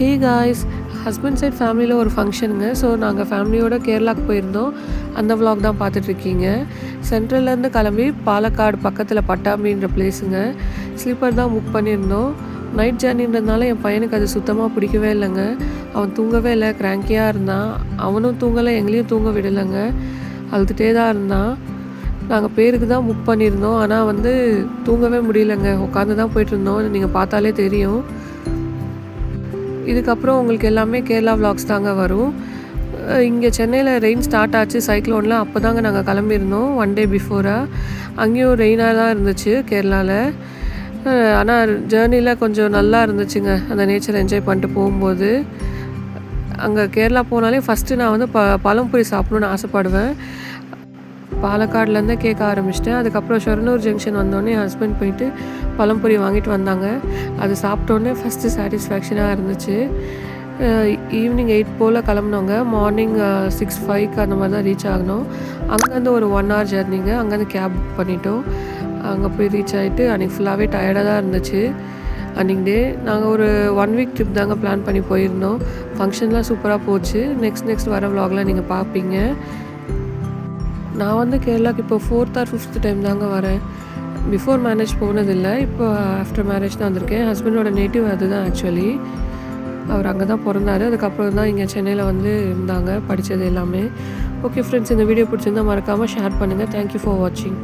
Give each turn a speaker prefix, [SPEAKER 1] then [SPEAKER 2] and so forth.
[SPEAKER 1] Hey guys, husband side ஃபேமிலியில் ஒரு ஃபங்க்ஷனுங்க. So நாங்கள் ஃபேமிலியோட கேரளாவுக்கு போயிருந்தோம். அந்த vlog தான் பார்த்துட்ருக்கீங்க. சென்ட்ரல்லேருந்து கிளம்பி பாலக்காடு பக்கத்தில் பட்டாம்பின்ற பிளேஸுங்க. ஸ்லீப்பர் தான் புக் பண்ணியிருந்தோம். நைட் ஜேர்னின்றதுனால என் பையனுக்கு அது சுத்தமாக பிடிக்கவே இல்லைங்க. அவன் தூங்கவே இல்லை, கிராங்கியாக இருந்தான். அவனும் தூங்கலை, எங்களையும் தூங்க விடலைங்க. அழுதுகிட்டே தான் இருந்தான். நாங்கள் பேருக்கு தான் புக் பண்ணியிருந்தோம். ஆனால் தூங்கவே முடியலைங்க. உட்காந்து தான் போயிட்டுருந்தோம். நீங்கள் பார்த்தாலே தெரியும். இதுக்கப்புறம் உங்களுக்கு எல்லாமே கேரளா விலாக்ஸ் தாங்க வரும். இங்கே சென்னையில் ரெயின் ஸ்டார்ட் ஆச்சு, சைக்ளோனில். அப்போ தாங்க நாங்கள் கிளம்பியிருந்தோம், ஒன் டே பிஃபோராக. அங்கேயும் ரெயினாக தான் இருந்துச்சு கேரளாவில். ஆனால் ஜேர்னியில் கொஞ்சம் நல்லா இருந்துச்சுங்க, அந்த நேச்சரை என்ஜாய் பண்ணிட்டு போகும்போது. அங்கே கேரளா போனாலே ஃபஸ்ட்டு நான் பழம்பொரி சாப்பிடணுன்னு ஆசைப்படுவேன். பாலக்காடுலேருந்தே கேட்க ஆரம்பிச்சிட்டேன். அதுக்கப்புறம் ஷொர்ணூர் ஜங்ஷன் வந்தோடனே என் ஹஸ்பண்ட் போயிட்டு பழம்பொரி வாங்கிட்டு வந்தாங்க. அது சாப்பிட்டோன்னே ஃபஸ்ட்டு சாட்டிஸ்ஃபேக்ஷனாக இருந்துச்சு. ஈவினிங் 8 போல் கிளம்புனோங்க. மார்னிங் 6-5 அந்த மாதிரி தான் ரீச் ஆகணும். அங்கேருந்து ஒரு 1 hour ஜர்னிங்க. அங்கேருந்து கேப் புக் பண்ணிட்டோம். அங்கே போய் ரீச் ஆகிட்டு அன்றைக்கி ஃபுல்லாகவே டயர்டாக தான் இருந்துச்சு. அன்றைக்கி டே நாங்கள் ஒரு 1 week ட்ரிப் தாங்க பிளான் பண்ணி போயிருந்தோம். ஃபங்க்ஷன்லாம் சூப்பராக போச்சு. நெக்ஸ்ட் வர vlogலாம் நீங்கள் பார்ப்பீங்க. நான் கேரளாவுக்கு இப்போ 4th or 5th டைம் தாங்க வரேன். பிஃபோர் மேரேஜ் போனதில்லை. இப்போ ஆஃப்டர் மேரேஜ் தான் வந்திருக்கேன். ஹஸ்பண்டோட நேட்டிவ் அதுதான் ஆக்சுவலி. அவர் அங்கே தான் பிறந்தார். அதுக்கப்புறம் தான் இங்கே சென்னையில் இருந்தாங்க, படித்தது எல்லாமே. ஓகே ஃப்ரெண்ட்ஸ், இந்த வீடியோ பிடிச்சிருந்தால் மறக்காமல் ஷேர் பண்ணுங்கள். தேங்க்யூ ஃபார் வாட்சிங்.